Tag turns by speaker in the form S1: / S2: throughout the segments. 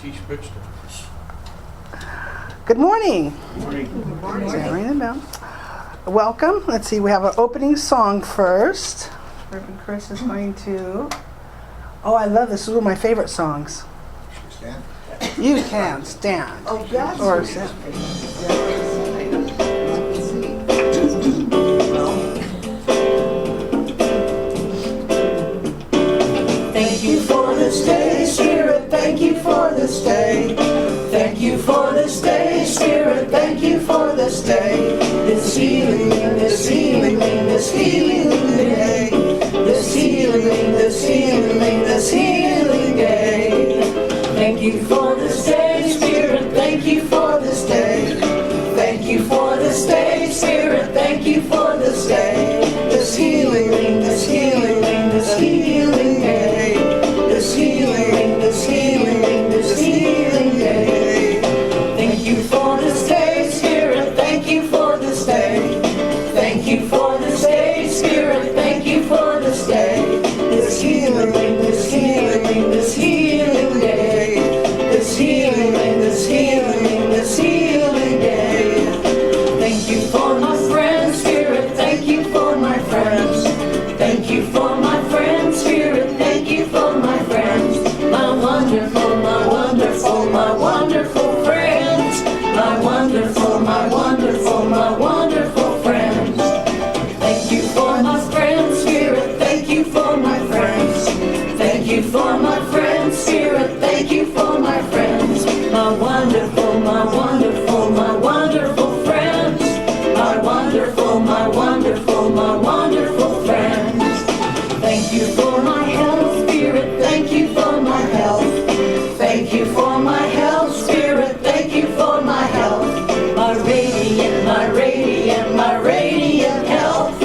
S1: T. Spitzner.
S2: Good morning.
S1: Good morning.
S2: Ring the bell. Welcome. Let's see, we have an opening song first. Reverend Chris is going to... Oh, I love this. This is one of my favorite songs.
S3: Stand.
S2: You can stand.
S4: Oh, that's
S2: Or
S4: sweet.
S2: sit.
S4: Thank you for this day, Spirit. Thank you for this day. Thank you for this day, Spirit. Thank you for this day. This healing, this healing, this healing day. This healing, this healing, this healing day. Thank you for this day, Spirit. Thank you for this day. Thank you for this day, Spirit. Thank you for this day. This healing, this healing, this healing day. This healing, this healing, this healing day. Thank you for this day, Spirit. Thank you for this day. Thank you for this day, Spirit. Thank you for this day. This healing, this healing, this healing day. This healing, this healing, this healing day. Thank you for my friends, Spirit. Thank you for my friends. Thank you for my friends, Spirit. Thank you for my friends. My wonderful, my wonderful, my wonderful friends. My wonderful, my wonderful, my wonderful friends. Thank you for my friends, Spirit. Thank you for my friends. Thank you for my friends, Spirit. Thank you for my friends. My wonderful, my wonderful, my wonderful friends. My wonderful, my wonderful, my wonderful friends. Thank you for my health, Spirit. Thank you for my health. Thank you for my health, Spirit. Thank you for my health. My radiant, my radiant, my radiant health.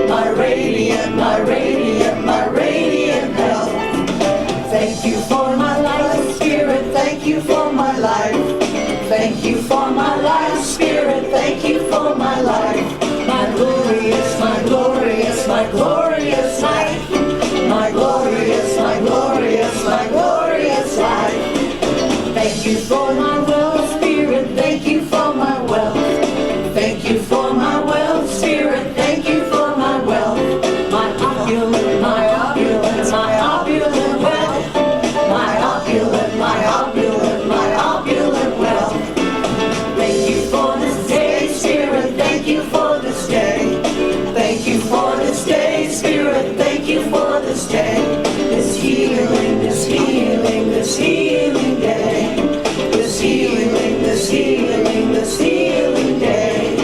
S4: My radiant, my radiant, my radiant health. Thank you for my life, Spirit. Thank you for my life. Thank you for my life, Spirit. Thank you for my life. My glorious, my glorious, my glorious life. My glorious, my glorious, my glorious life. Thank you for my wealth, Spirit. Thank you for my wealth. Thank you for my wealth, Spirit. Thank you for my wealth. My opulent, my opulent, my opulent wealth. My opulent, my opulent, my opulent wealth. Thank you for this day, Spirit. Thank you for this day. Thank you for this day, Spirit. Thank you for this day. This healing, this healing, this healing day. This healing, this healing, this healing day.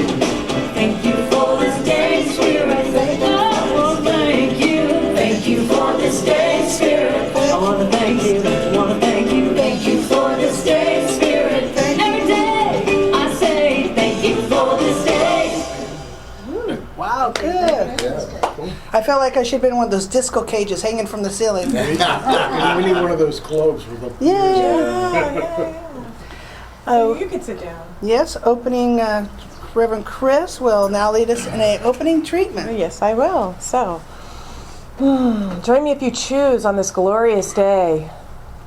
S4: Thank you for this day, Spirit. Thank you. Oh, thank you. Thank you for this day, Spirit. I want to thank you. I want to thank you. Thank you for this day, Spirit. Every day I say thank you for this day.
S2: Wow, good.
S3: Yeah.
S2: I felt like I should have been in one of those disco cages hanging from the ceiling.
S1: We need one of those globes with the...
S2: Yeah. Oh,
S5: You can sit down.
S2: yes, opening, Reverend Chris will now lead us in an opening treatment.
S5: Yes, I will. So, join me if you choose on this glorious day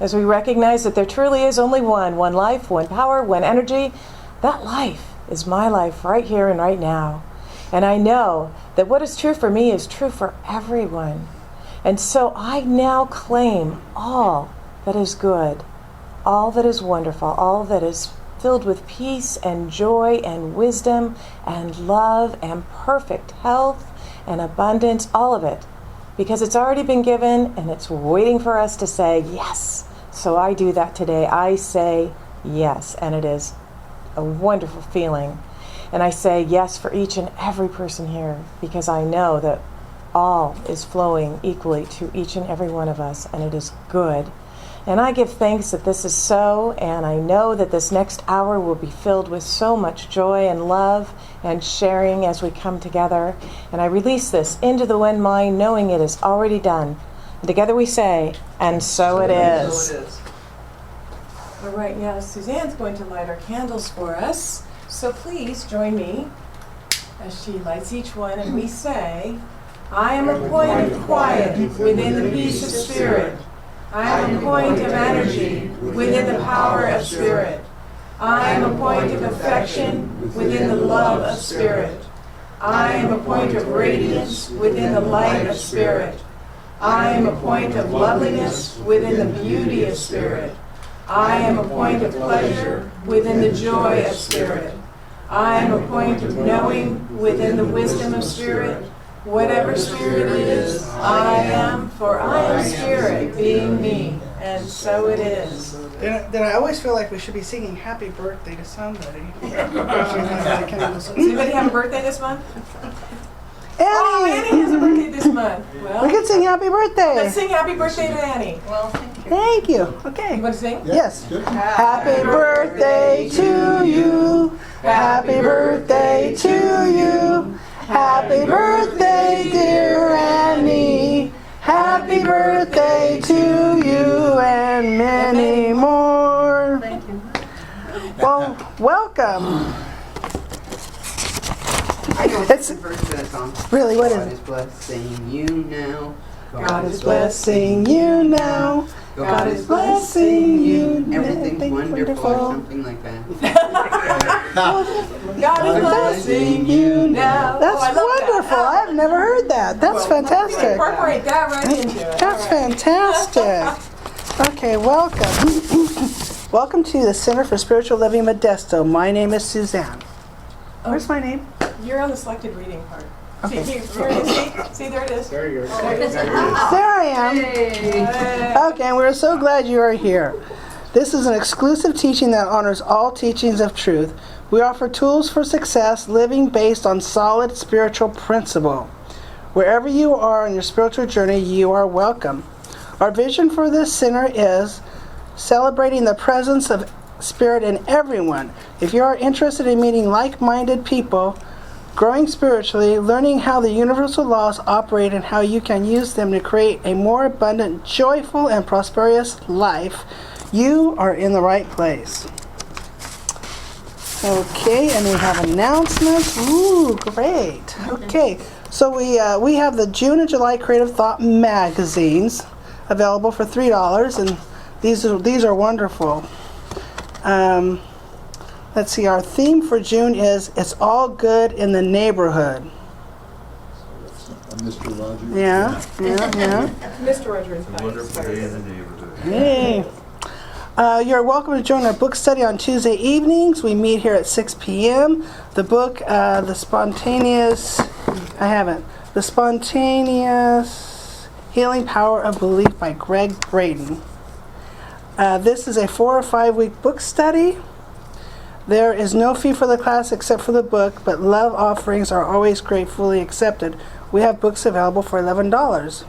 S5: as we recognize that there truly is only one life, one power, one energy. That life is my life right here and right now. And I know that what is true for me is true for everyone. And so I now claim all that is good, all that is wonderful, all that is filled with peace and joy and wisdom and love and perfect health and abundance, all of it. Because it's already been given and it's waiting for us to say yes. So I do that today. I say yes, and it is a wonderful feeling. And I say yes for each and every person here because I know that all is flowing equally to each and every one of us, and it is good. And I give thanks that this is so, and I know that this next hour will be filled with so much joy and love and sharing as we come together. And I release this into the one mind, knowing it is already done. And together we say, and so it is. All right, now Suzanne's going to light our candles for us. So please join me as she lights each one, and we say, I am a point of quiet within the peace of spirit. I am a point of energy within the power of spirit. I am a point of affection within the love of spirit. I am a point of radiance within the light of spirit. I am a point of loveliness within the beauty of spirit. I am a point of pleasure within the joy of spirit. I am a point of knowing within the wisdom of spirit. Whatever spirit is, I am, for I am spirit, being me, and so it is.
S2: Then I always feel like we should be singing happy birthday to somebody.
S5: Does anybody have a birthday this month?
S2: Annie!
S5: Oh, Annie has a birthday this month.
S2: We
S5: Well,
S2: can sing happy birthday.
S5: let's sing happy birthday to Annie.
S2: Thank you. Okay.
S5: You want to sing?
S2: Yes.
S1: Good.
S2: Happy birthday to you. Happy birthday to you. Happy birthday, dear Annie. Happy birthday to you and many more.
S5: Thank you.
S2: Well, welcome. It's really, what
S4: God
S2: is
S4: is blessing you now.
S2: God is blessing you now. God is blessing you.
S4: Everything's wonderful, or something like that.
S5: God is blessing you now.
S2: That's
S5: Oh, I love
S2: wonderful.
S5: that.
S2: I've never heard that. That's fantastic.
S5: Incorporate that right into it.
S2: That's fantastic. Okay, welcome. Welcome to the Center for Spiritual Living Modesto. My name is Suzanne. Where's my name?
S5: You're on the selected reading part.
S2: Okay.
S5: See, here it is. See, there it is.
S1: There you go.
S2: There I am. Okay, and we're so glad you are here. This is an exclusive teaching that honors all teachings of truth. We offer tools for success, living based on solid spiritual principle. Wherever you are on your spiritual journey, you are welcome. Our vision for this center is celebrating the presence of Spirit in everyone. If you are interested in meeting like-minded people, growing spiritually, learning how the universal laws operate and how you can use them to create a more abundant, joyful, and prosperous life, you are in the right place. Okay, and we have announcements. Ooh, great. Okay, so we have the June and July Creative Thought magazines available for $3, and these are wonderful. Let's see, our theme for June is It's All Good in the Neighborhood.
S1: Mr. Rogers.
S2: Yeah.
S5: Mr. Rogers.
S3: Wonderful day in the neighborhood.
S2: Hey. You're welcome to join our book study on Tuesday evenings. We meet here at 6 p.m. The book, The Spontaneous Healing Power of Belief by Greg Braden. This is a 4 or 5 week book study. There is no fee for the class except for the book, but love offerings are always gratefully accepted. We have books available for $11.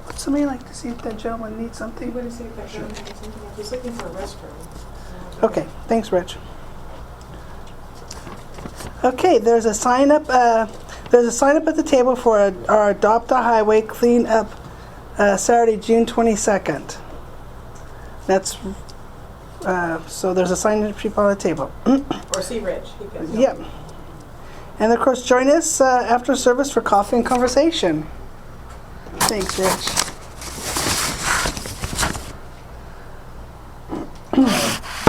S2: Would somebody like to see if that gentleman needs something?
S5: What is it that gentleman needs something? He's looking for a restroom.
S2: Okay, thanks, Rich. Okay, there's a sign up. There's a sign up at the table for our Adopt a Highway clean up Saturday, June 22nd. That's so there's a sign up sheet on the table.
S5: Or see Rich. He can help.
S2: Yep. And of course, join us after service for coffee and conversation. Thanks, Rich.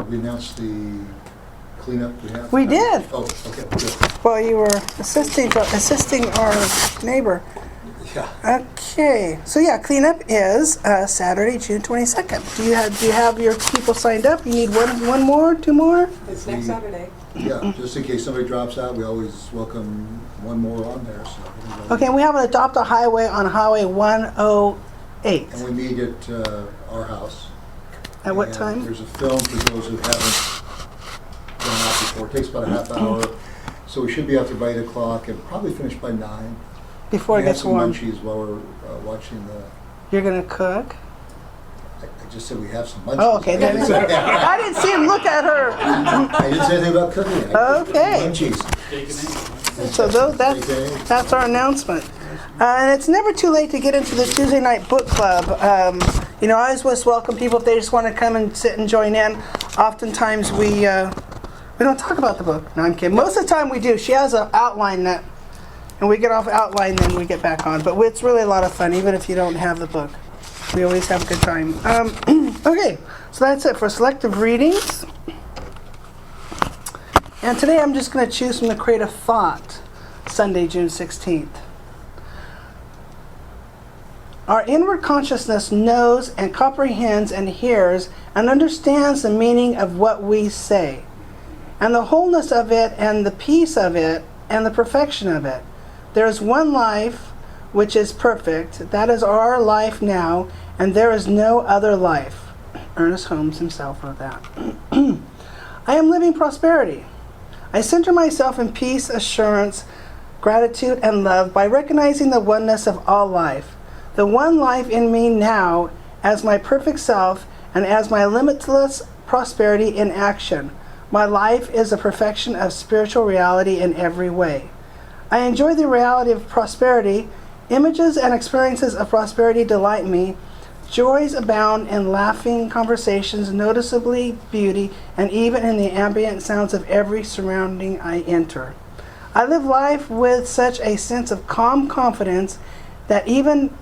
S1: We announced the cleanup we have.
S2: We did.
S1: Oh, okay, good.
S2: Well, you were assisting our neighbor.
S1: Yeah.
S2: Okay. So yeah, cleanup is Saturday, June 22nd. Do you have your people signed up? You need one more, 2 more?
S5: It's next Saturday.
S1: Yeah, just in case somebody drops out, we always welcome one more on there. So everybody-
S2: Okay. And we have an Adopt a Highway on Highway 108.
S1: And we meet at our house.
S2: At what
S1: And
S2: time?
S1: There's a film for those who haven't gone out before. It takes about a half hour. So we should be out there by 8 o'clock and probably finish by 9.
S2: Before it
S1: We have
S2: gets
S1: some
S2: warm.
S1: munchies while we're watching the...
S2: You're gonna cook?
S1: I just said we have some munchies.
S2: Oh, okay. Then. I didn't see him look at her.
S1: I didn't say anything about cooking.
S2: Okay.
S1: Munchies.
S2: So that's our announcement. And it's never too late to get into the Tuesday night book club. I always just welcome people if they just want to come and sit and join in. Oftentimes we don't talk about the book. No, I'm kidding. Most of the time we do. She has an outline that, and we get off outline, then we get back on. But it's really a lot of fun, even if you don't have the book. We always have a good time. Okay, so that's it for selective readings. And today I'm just going to choose from the Creative Thought, Sunday, June 16th. Our inward consciousness knows and comprehends and hears and understands the meaning of what we say, and the wholeness of it, and the peace of it, and the perfection of it. There is one life which is perfect. That is our life now, and there is no other life. Ernest Holmes himself wrote that. I am living prosperity. I center myself in peace, assurance, gratitude, and love by recognizing the oneness of all life. The one life in me now as my perfect self and as my limitless prosperity in action. My life is a perfection of spiritual reality in every way. I enjoy the reality of prosperity. Images and experiences of prosperity delight me. Joys abound in laughing conversations, noticeably beauty, and even in the ambient sounds of every surrounding I enter. I live life with such a sense of calm confidence that even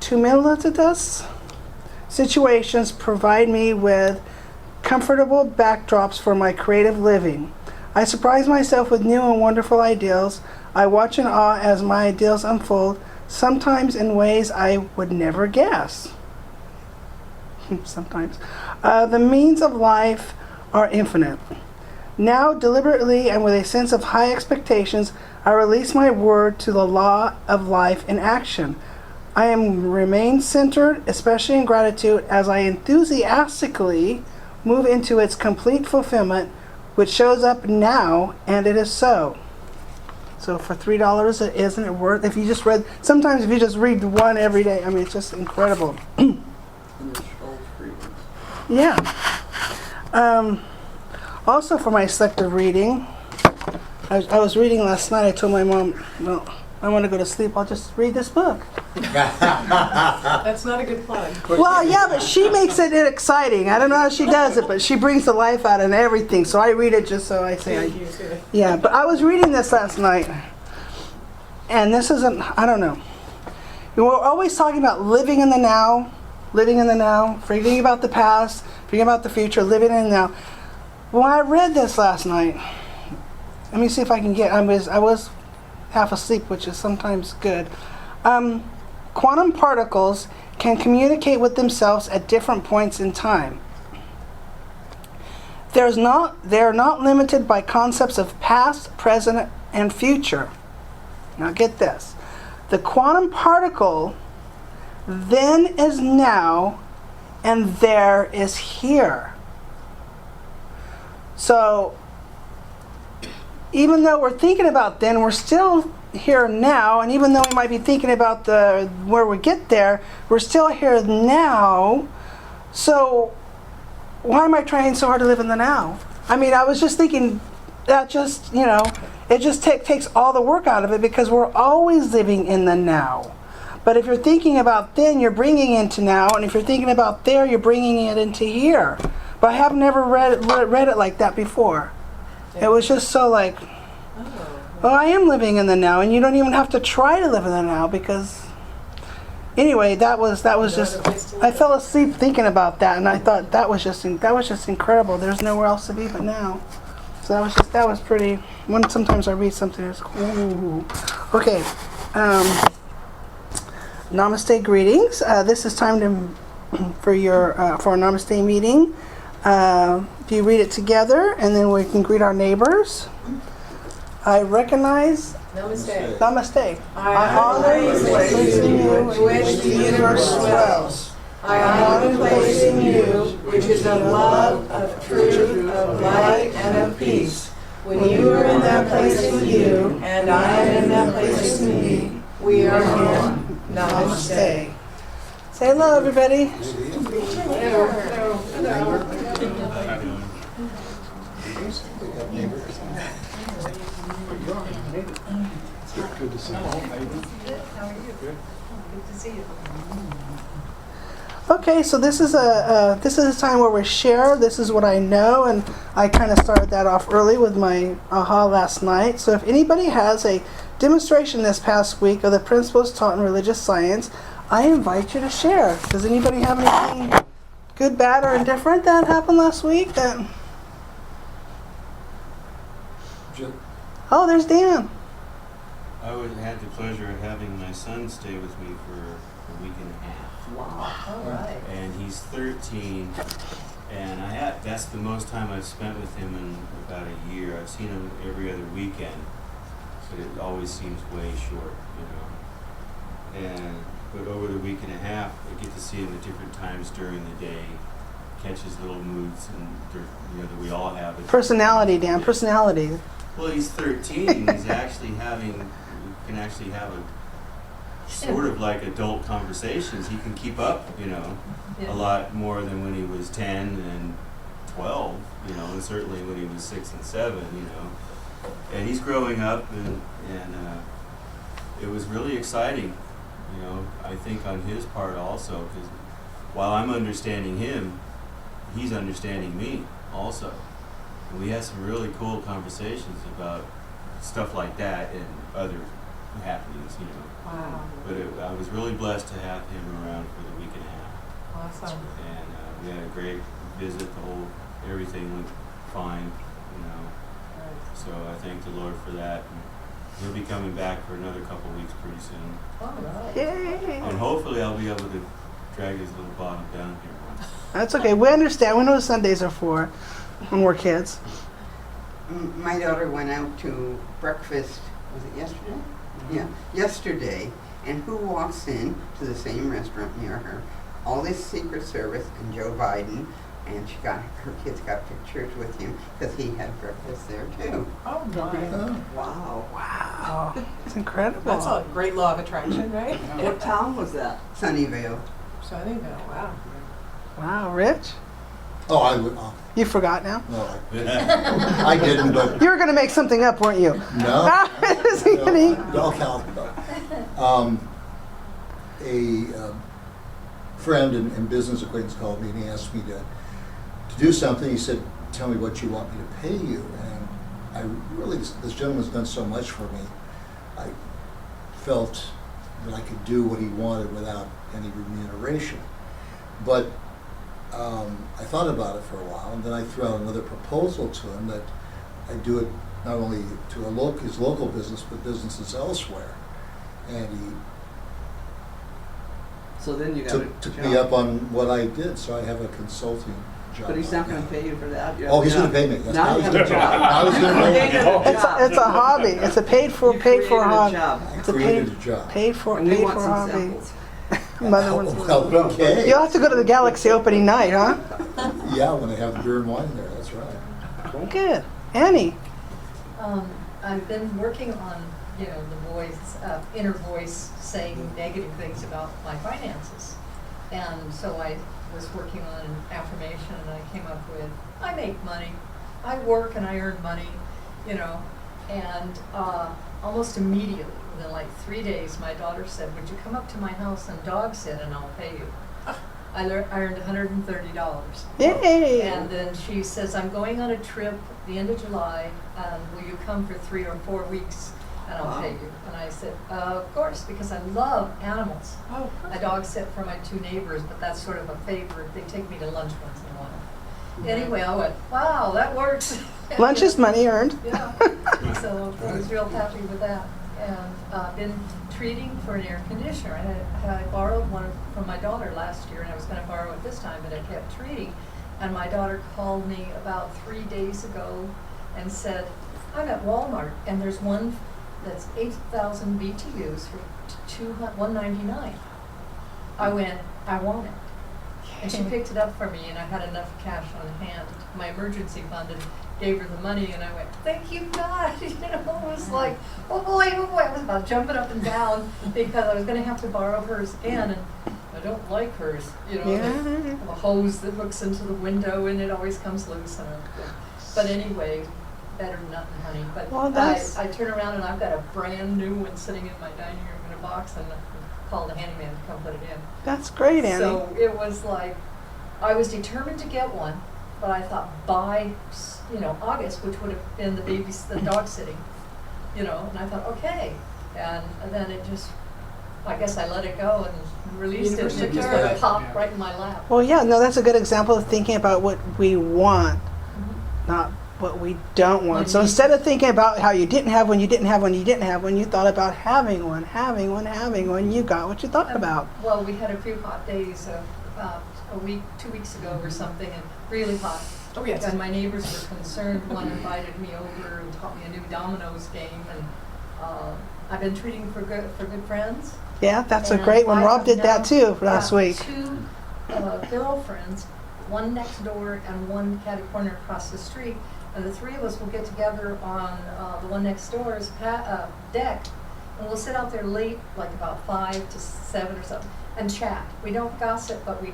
S2: tumultuous situations provide me with comfortable backdrops for my creative living. I surprise myself with new and wonderful ideals. I watch in awe as my ideals unfold, sometimes in ways I would never guess. Sometimes. The means of life are infinite. Now, deliberately and with a sense of high expectations, I release my word to the law of life in action. I remain centered, especially in gratitude, as I enthusiastically move into its complete fulfillment, which shows up now, and it is so. So for $3, isn't it worth? If you just read, sometimes if you just read one every day, I mean, it's just incredible. Yeah. Also for my selective reading, I was reading last night. I told my mom, well, I want to go to sleep. I'll just read this book.
S5: That's not a good plug.
S2: Well, yeah, but she makes it exciting. I don't know how she does it, but she brings the life out in everything. So I read it just so I say, yeah. But I was reading this last night, and this isn't, I don't know. We're always talking about living in the now, forgetting about the past, forgetting about the future, living in the now. When I read this last night, let me see if I can get, I was half asleep, which is sometimes good. Quantum particles can communicate with themselves at different points in time. They are not limited by concepts of past, present, and future. Now get this. The quantum particle then is now, and there is here. So, even though we're thinking about then, we're still here now, and even though we might be thinking about where we get there, we're still here now. So, why am I trying so hard to live in the now? I mean, I was just thinking that just, it just takes all the work out of it, because we're always living in the now. But if you're thinking about then, you're bringing it into now, and if you're thinking about there, you're bringing it into here. But I have never read it like that before. It was just so like, well, I am living in the now, and you don't even have to try to live in the now, because anyway, that was just, I fell asleep thinking about that, and I thought that was just incredible. There's nowhere else to be but now. So that was pretty. Sometimes I read something that's ooh. Okay. Namaste greetings. This is time for our Namaste meeting. If you read it together, and then we can greet our neighbors. I recognize.
S5: Namaste.
S2: Namaste.
S5: I honor the place in you which the universe dwells. I honor the place in you which is of love, of truth, of light, and of peace. When you are in that place with you, and I am in that place with me, we are one. Namaste.
S2: Say hello, everybody.
S1: Good to see you.
S2: Okay, so this is a time where we share. This is what I know, and I kind of started that off early with my aha last night. So if anybody has a demonstration this past week of the principles taught in religious science, I invite you to share. Does anybody have anything good, bad, or indifferent that happened last week? Oh, there's Dan.
S3: I had the pleasure of having my son stay with me for a week and a half.
S4: Wow.
S6: All right.
S3: And he's 13, and that's the most time I've spent with him in about a year. I've seen him every other weekend, but it always seems way short, But over the week and a half, I get to see him at different times during the day, catch his little moods, and that we all have.
S2: Personality, Dan. Personality.
S3: Well, he's 13. He's actually can actually have a sort of like adult conversations. He can keep up, a lot more than when he was 10 and 12, and certainly when he was 6 and 7, And he's growing up, and it was really exciting, I think on his part also, because while I'm understanding him, he's understanding me also. And we had some really cool conversations about stuff like that and other happenings,
S5: Wow.
S3: But I was really blessed to have him around for the week and a half.
S5: Awesome.
S3: And we had a great visit. Everything went fine, So I thank the Lord for that. And he'll be coming back for another couple weeks pretty soon.
S6: All right.
S2: Yay.
S3: And hopefully I'll be able to drag his little bottom down here once.
S2: That's okay. We understand. We know what Sundays are for when we're kids.
S7: My daughter went out to breakfast, was it yesterday? Yeah, yesterday. And who walks in to the same restaurant near her? All this Secret Service and Joe Biden. And her kids got pictures with him because he had breakfast there too.
S5: Oh, my.
S7: Wow.
S2: Wow. It's incredible.
S5: That's a great law of attraction, right?
S4: What town was that?
S7: Sunnyvale.
S5: Sunnyvale, wow.
S2: Wow, Rich?
S1: Oh, I would,
S2: You forgot now?
S1: no, I didn't, but
S2: You were going to make something up, weren't you?
S1: no.
S2: Is he kidding?
S1: No, a friend and business acquaintance called me and he asked me to do something. He said, "Tell me what you want me to pay you." And I really, this gentleman's done so much for me. I felt that I could do what he wanted without any remuneration. But I thought about it for a while, and then I threw out another proposal to him that I do it not only to his local business, but businesses elsewhere. And he
S4: So then you got a
S1: took
S4: job.
S1: me up on what I did, so I have a consulting job.
S4: But he's not
S1: right
S4: going to
S1: now.
S4: pay you for that. You have
S1: Oh,
S4: a
S1: he's going
S4: job.
S1: to pay me. Yes,
S4: Now you have a job.
S1: Now he's going to pay me.
S2: It's a hobby. It's a paid for
S4: You created a
S2: hobby.
S4: job.
S1: I
S2: It's a
S1: created a job.
S2: Paid for
S4: And we want some
S2: hobby.
S4: samples.
S2: Mother wants
S1: Well, okay.
S2: You'll have to go to the Galaxy opening night, huh?
S1: Yeah, when they have the beer and wine there, that's right.
S2: Good. Annie?
S6: I've been working on, the voice, inner voice saying negative things about my finances. And so I was working on an affirmation and I came up with, I make money, I work and I earn money, and almost immediately, within like 3 days, my daughter said, would you come up to my house and dog sit and I'll pay you. I earned $130.
S2: Yay!
S6: And then she says, I'm going on a trip the end of July, will you come for 3 or 4 weeks and I'll pay you? And I said, of course, because I love animals.
S5: Oh,
S6: I dog sit for my 2 neighbors, but that's sort of a favor. They take me to lunch once in a while. Anyway, I went, wow, that works.
S2: Lunch is money earned.
S6: Yeah, so I was real happy with that. And been treating for an air conditioner. I borrowed one from my daughter last year, and I was going to borrow it this time, but I kept treating. And my daughter called me about 3 days ago and said, I'm at Walmart, and there's one that's 8,000 BTUs for $199. I went, I want it. And she picked it up for me, and I had enough cash on hand, my emergency fund, and gave her the money, and I went, thank you, God. It was like, oh boy, I was about jumping up and down because I was going to have to borrow hers again, and I don't like hers.
S2: Yeah.
S6: A hose that hooks into the window, and it always comes loose. But anyway, better than nothing, honey. But
S2: Well, that's-
S6: I turn around, and I've got a brand new one sitting in my dining room in a box, and I called the handyman to come put it in.
S2: That's great, Annie.
S6: So it was like, I was determined to get one, but I thought by, August, which would have been the dog sitting, and I thought, okay. And then it just I guess I let it go and released it, and it just
S5: Universal
S6: like popped right in my lap.
S2: Well, yeah, no, that's a good example of thinking about what we want, not what we don't want. So instead of thinking about how you didn't have one, you didn't have one, you didn't have one, you thought about having one, you got what you thought about.
S6: Well, we had a few hot days about a week, 2 weeks ago or something, and really hot.
S5: Oh, yes.
S6: And my neighbors were concerned. One invited me over and taught me a new dominoes game, and I've been treating for good friends.
S2: Yeah, that's a
S6: And
S2: great one.
S6: I
S2: Rob
S6: have
S2: did that
S6: now
S2: too last
S6: got
S2: week.
S6: 2 girlfriends, one next door and one catty corner across the street, and the 3 of us will get together on the one next door's deck, and we'll sit out there late, like about 5 to 7 or something, and chat. We don't gossip, but we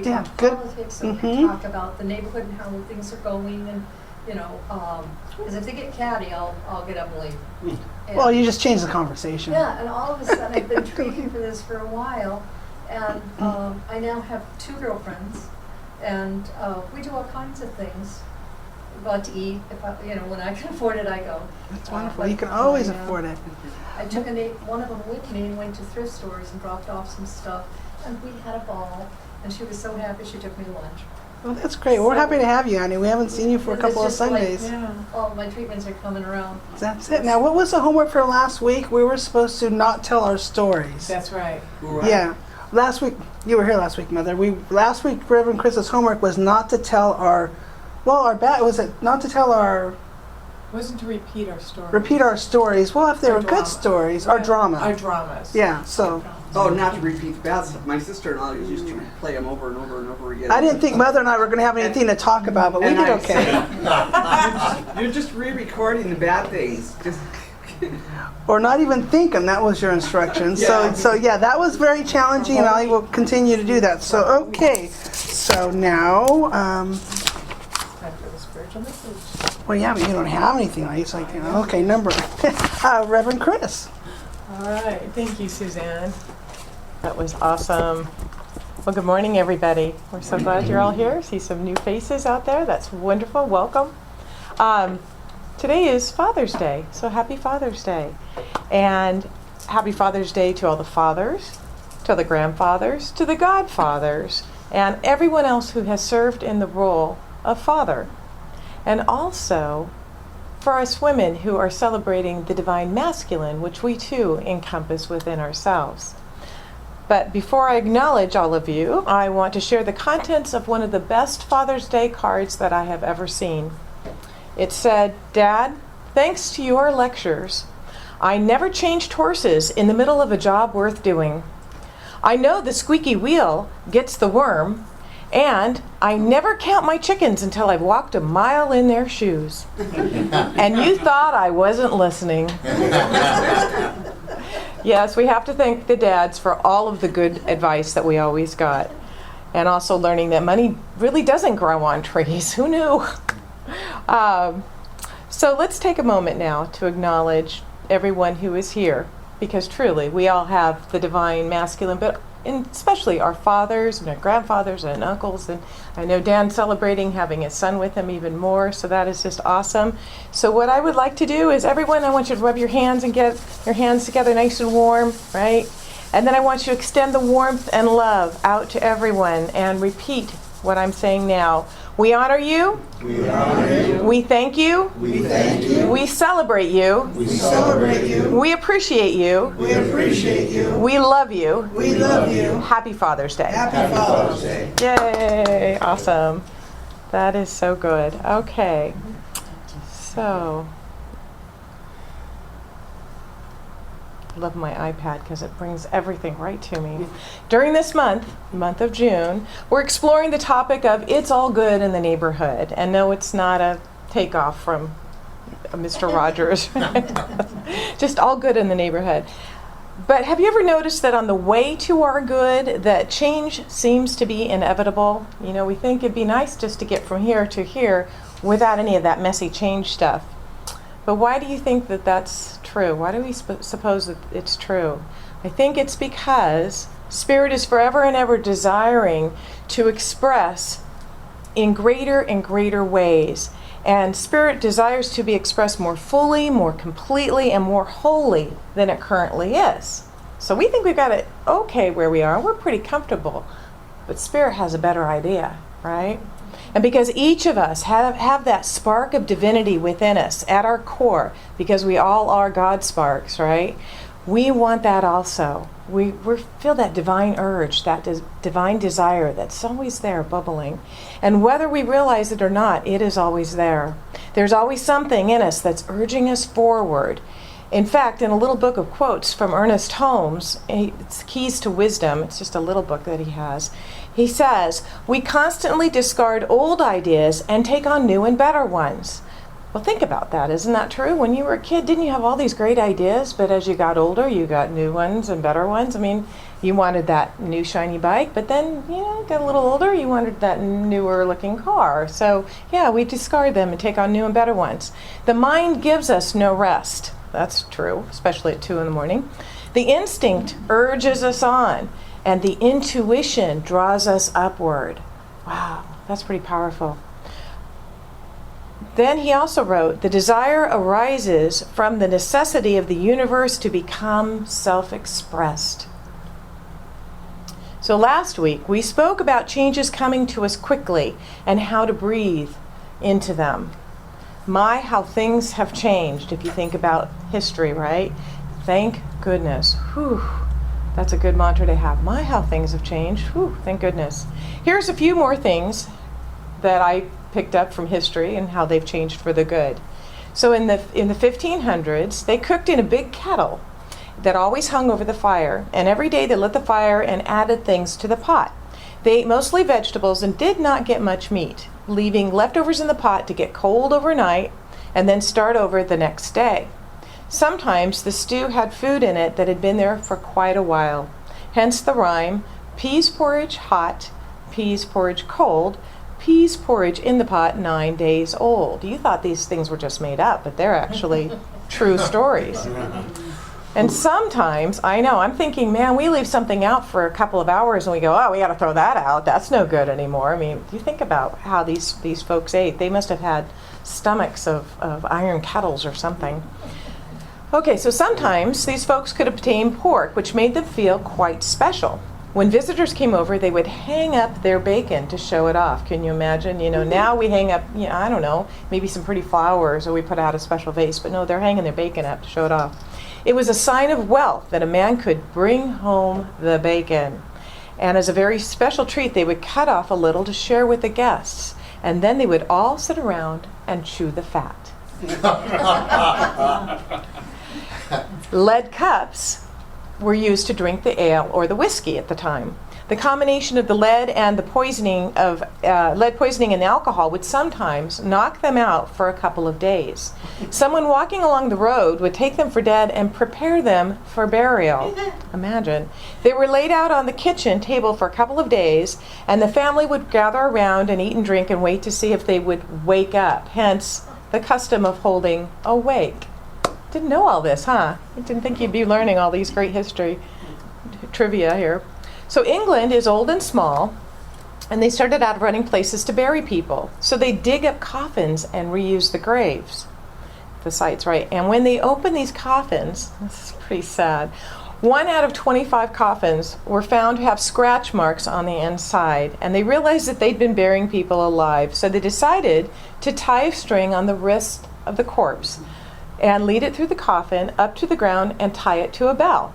S2: Yeah,
S6: talk
S2: good.
S6: politics, and we
S2: Mhm.
S6: talk about the neighborhood and how things are going, and because if they get catty, I'll get up and leave. And-
S2: Well, you just changed the conversation.
S6: yeah, and all of a sudden, I've been treating for this for a while, and I now have 2 girlfriends, and we do all kinds of things. We go out to eat. If when I can afford it, I go.
S2: That's wonderful.
S6: Like
S2: You can always
S6: my,
S2: afford it.
S6: I took one of them with me and went to thrift stores and dropped off some stuff, and we had a ball. And she was so happy she took me to lunch.
S2: Well, that's great. We're happy to have you, Annie. We haven't seen you for a
S6: It's
S2: couple of
S6: just like-
S2: Sundays.
S5: Yeah.
S6: All my treatments are coming around.
S2: That's it. Now, what was the homework for last week? We were supposed to not tell our stories.
S5: That's right.
S2: Yeah. Last week, you were here last week, Mother. Last week, Reverend Chris's homework was not to tell
S5: Wasn't to repeat our story.
S2: repeat our stories. Well, if they
S5: Our
S2: were good
S5: drama.
S2: stories, our drama.
S5: Our dramas.
S2: Yeah, so
S8: Oh, not to repeat the bad stuff. My sister-in-law used to play them over and over and over again.
S2: I didn't think Mother and I were going to have anything to talk about, but we
S8: And
S2: did
S8: I
S2: okay.
S8: said, You're just re-recording the bad things. Just
S2: Or not even think them. That was your instruction.
S8: Yeah.
S2: So yeah, that was very challenging, and I will continue to do that. So okay. So now,
S5: Time for the spiritual message.
S2: well, yeah, but you don't have anything. It's like, okay, number Reverend Chris.
S5: All right. Thank you, Suzanne. That was awesome. Well, good morning, everybody. We're so glad you're all here. See some new faces out there. That's wonderful. Welcome. Today is Father's Day, so happy Father's Day. And happy Father's Day to all the fathers, to the grandfathers, to the godfathers, and everyone else who has served in the role of father. And also for us women who are celebrating the divine masculine, which we too encompass within ourselves. But before I acknowledge all of you, I want to share the contents of one of the best Father's Day cards that I have ever seen. It said, "Dad, thanks to your lectures, I never changed horses in the middle of a job worth doing. I know the squeaky wheel gets the worm, and I never count my chickens until I've walked a mile in their shoes." And you thought I wasn't listening. Yes, we have to thank the dads for all of the good advice that we always got. And also learning that money really doesn't grow on trees. Who knew? So let's take a moment now to acknowledge everyone who is here, because truly we all have the divine masculine, but especially our fathers and our grandfathers and uncles, and I know Dan's celebrating having his son with him even more, so that is just awesome. So what I would like to do is, everyone, I want you to rub your hands and get your hands together nice and warm, right? And then I want you to extend the warmth and love out to everyone and repeat what I'm saying now. We honor you.
S1: We honor you.
S2: We thank you.
S1: We thank you.
S2: We celebrate you.
S1: We celebrate you.
S2: We appreciate you.
S1: We appreciate you.
S2: We love you.
S1: We love you.
S2: Happy Father's Day.
S1: Happy Father's Day.
S2: Yay! Awesome. That is so good. Okay. So, I love my iPad because it brings everything right to me. During this month of June, we're exploring the topic of It's All Good in the Neighborhood. And no, it's not a takeoff from Mr. Rogers. Just all good in the neighborhood. But have you ever noticed that on the way to our good, that change seems to be inevitable? You know, we think it'd be nice just to get from here to here without any of that messy change stuff. But why do you think that that's true? Why do we suppose that it's true? I think it's because Spirit is forever and ever desiring to express in greater and greater ways. And Spirit desires to be expressed more fully, more completely, and more wholly than it currently is.
S5: So we think we've got it okay where we are. We're pretty comfortable. But Spirit has a better idea, right? And because each of us have that spark of divinity within us at our core, because we all are God sparks, right? We want that also. We feel that divine urge, that divine desire that's always there bubbling. And whether we realize it or not, it is always there. There's always something in us that's urging us forward. In fact, in a little book of quotes from Ernest Holmes, it's Keys to Wisdom, it's just a little book that he has, he says, "We constantly discard old ideas and take on new and better ones." Well, think about that. Isn't that true? When you were a kid, didn't you have all these great ideas, but as you got older, you got new ones and better ones? I mean, you wanted that new shiny bike, but then, got a little older, you wanted that newer looking car. So, yeah, we discard them and take on new and better ones. The mind gives us no rest. That's true, especially at 2 a.m. The instinct urges us on, and the intuition draws us upward. Wow, that's pretty powerful. Then he also wrote, "The desire arises from the necessity of the universe to become self-expressed." So last week, we spoke about changes coming to us quickly and how to breathe into them. My, how things have changed, if you think about history, right? Thank goodness. Whew. That's a good mantra to have. My, how things have changed. Whew, thank goodness. Here's a few more things that I picked up from history and how they've changed for the good. So in the 1500s, they cooked in a big kettle that always hung over the fire, and every day they lit the fire and added things to the pot. They ate mostly vegetables and did not get much meat, leaving leftovers in the pot to get cold overnight and then start over the next day. Sometimes the stew had food in it that had been there for quite a while. Hence the rhyme, peas porridge hot, peas porridge cold, peas porridge in the pot 9 days old. You thought these things were just made up, but they're actually true stories. And sometimes, I know, I'm thinking, man, we leave something out for a couple of hours and we go, oh, we got to throw that out. That's no good anymore. I mean, you think about how these folks ate. They must have had stomachs of iron kettles or something. Okay, so sometimes these folks could obtain pork, which made them feel quite special. When visitors came over, they would hang up their bacon to show it off. Can you imagine? Now we hang up, I don't know, maybe some pretty flowers, or we put out a special vase, but no, they're hanging their bacon up to show it off. It was a sign of wealth that a man could bring home the bacon. And as a very special treat, they would cut off a little to share with the guests. And then they would all sit around and chew the fat. Lead cups were used to drink the ale or the whiskey at the time. The combination of the lead and the poisoning of lead poisoning and alcohol would sometimes knock them out for a couple of days. Someone walking along the road would take them for dead and prepare them for burial. Imagine. They were laid out on the kitchen table for a couple of days, and the family would gather around and eat and drink and wait to see if they would wake up. Hence, the custom of holding a wake. Didn't know all this, huh? I didn't think you'd be learning all these great history trivia here. So England is old and small, and they started out running places to bury people. So they dig up coffins and reuse the graves, the sites, right? And when they open these coffins, this is pretty sad, 1 out of 25 coffins were found to have scratch marks on the inside, and they realized that they'd been burying people alive. So they decided to tie a string on the wrist of the corpse and lead it through the coffin up to the ground and tie it to a bell.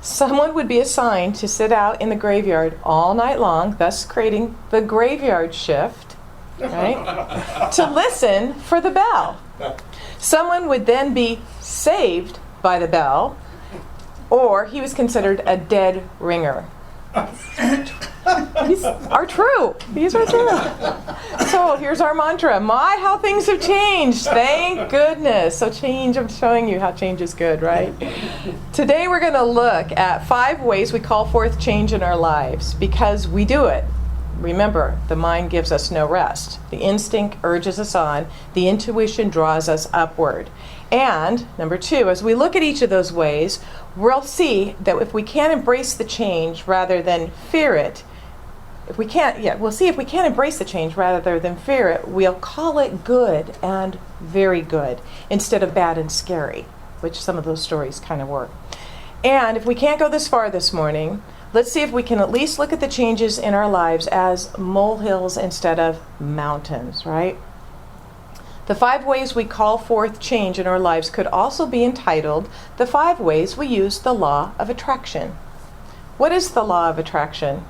S5: Someone would be assigned to sit out in the graveyard all night long, thus creating the graveyard shift, right? To listen for the bell. Someone would then be saved by the bell, or he was considered a dead ringer. These are true. These are true. So here's our mantra. My, how things have changed. Thank goodness. So change, I'm showing you how change is good, right? Today we're going to look at 5 ways we call forth change in our lives because we do it. Remember, the mind gives us no rest. The instinct urges us on. The intuition draws us upward. And, number 2, as we look at each of those ways, we'll see that if we can't embrace the change rather than fear it, we'll see if we can't embrace the change rather than fear it, we'll call it good and very good instead of bad and scary, which some of those stories kind of were. And if we can't go this far this morning, let's see if we can at least look at the changes in our lives as molehills instead of mountains, right? The 5 ways we call forth change in our lives could also be entitled The 5 Ways We Use the Law of Attraction. What is the law of attraction?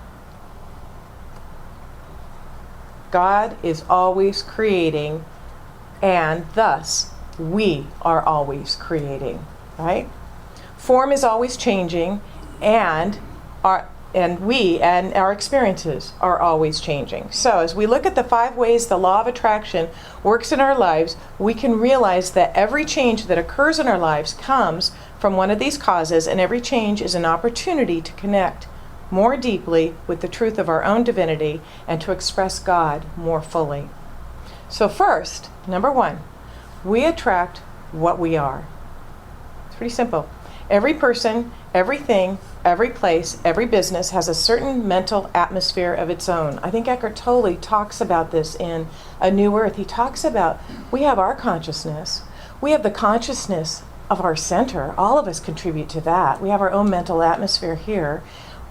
S5: God is always creating, and thus we are always creating, right? Form is always changing, and our experiences are always changing. So as we look at the 5 ways the law of attraction works in our lives, we can realize that every change that occurs in our lives comes from one of these causes, and every change is an opportunity to connect more deeply with the truth of our own divinity and to express God more fully. So first, number 1, we attract what we are. It's pretty simple. Every person, everything, every place, every business has a certain mental atmosphere of its own. I think Eckhart Tolle talks about this in A New Earth. He talks about we have our consciousness. We have the consciousness of our center. All of us contribute to that. We have our own mental atmosphere here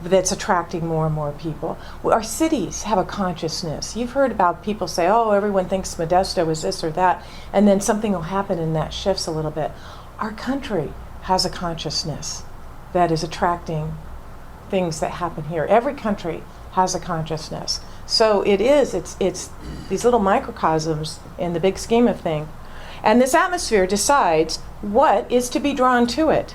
S5: that's attracting more and more people. Our cities have a consciousness. You've heard about people say, oh, everyone thinks Modesto is this or that, and then something will happen and that shifts a little bit. Our country has a consciousness that is attracting things that happen here. Every country has a consciousness. So it's these little microcosms in the big scheme of things. And this atmosphere decides what is to be drawn to it.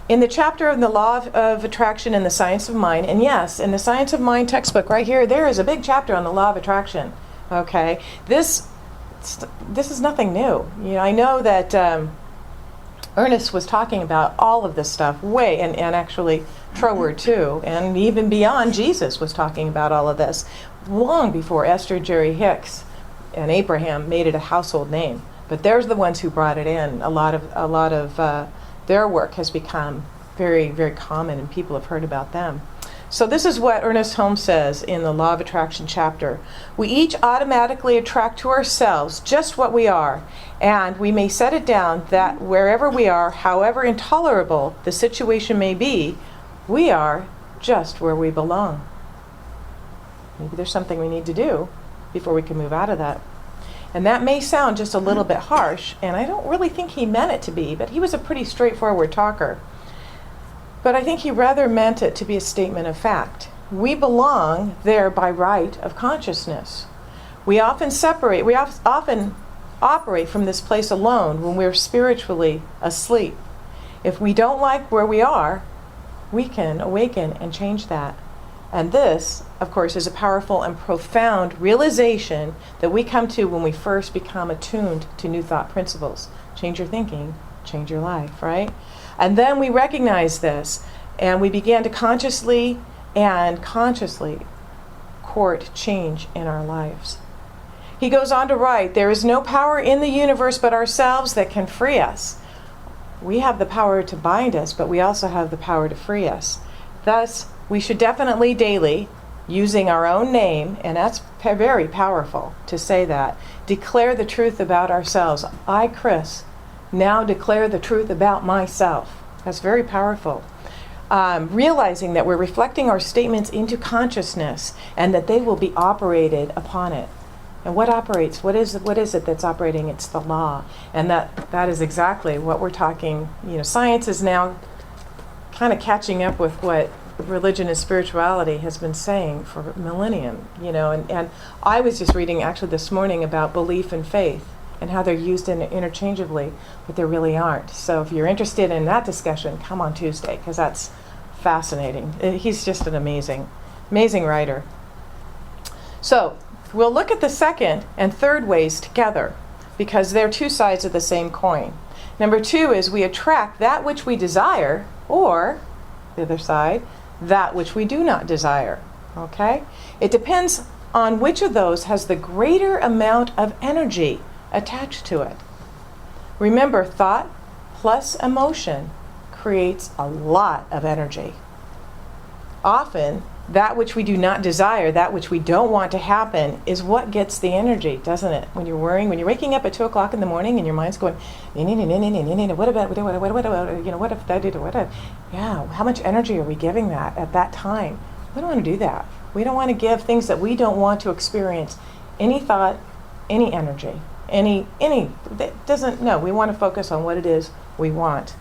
S5: In the chapter of the law of attraction and the science of mind, and yes, in the science of mind textbook right here, there is a big chapter on the law of attraction. Okay, this is nothing new. You know, I know that Ernest was talking about all of this stuff and actually Troward too, and even beyond Jesus was talking about all of this long before Esther, Jerry Hicks, and Abraham made it a household name. But they're the ones who brought it in. A lot of their work has become very, very common, and people have heard about them. So this is what Ernest Holmes says in the Law of Attraction chapter. We each automatically attract to ourselves just what we are, and we may set it down that wherever we are, however intolerable the situation may be, we are just where we belong. Maybe there's something we need to do before we can move out of that. And that may sound just a little bit harsh, and I don't really think he meant it to be, but he was a pretty straightforward talker. But I think he rather meant it to be a statement of fact. We belong there by right of consciousness. We often operate from this place alone when we're spiritually asleep. If we don't like where we are, we can awaken and change that. And this, of course, is a powerful and profound realization that we come to when we first become attuned to new thought principles. Change your thinking, change your life, right? And then we recognize this, and we begin to consciously court change in our lives. He goes on to write, there is no power in the universe but ourselves that can free us. We have the power to bind us, but we also have the power to free us. Thus, we should definitely daily, using our own name, and that's very powerful to say that, declare the truth about ourselves. I, Chris, now declare the truth about myself. That's very powerful. Realizing that we're reflecting our statements into consciousness and that they will be operated upon it. And what operates? What is it that's operating? It's the law. And that is exactly what we're talking. You know, science is now kind of catching up with what religion and spirituality has been saying for a millennium. You know, and I was just reading actually this morning about belief and faith and how they're used interchangeably, but they really aren't. So if you're interested in that discussion, come on Tuesday, because that's fascinating. He's just an amazing writer. So we'll look at the second and third ways together, because they're two sides of the same coin. Number 2 is we attract that which we desire, or the other side, that which we do not desire. Okay? It depends on which of those has the greater amount of energy attached to it. Remember, thought plus emotion creates a lot of energy. Often, That which we do not desire, that which we don't want to happen, is what gets the energy, doesn't it? When you're worrying, when you're waking up at 2 o'clock in the morning and your mind's going, what about, what if I did, what if, yeah, how much energy are we giving that at that time? We don't want to do that. We don't want to give things that we don't want to experience any thought, any energy, that doesn't, no, we want to focus on what it is we want.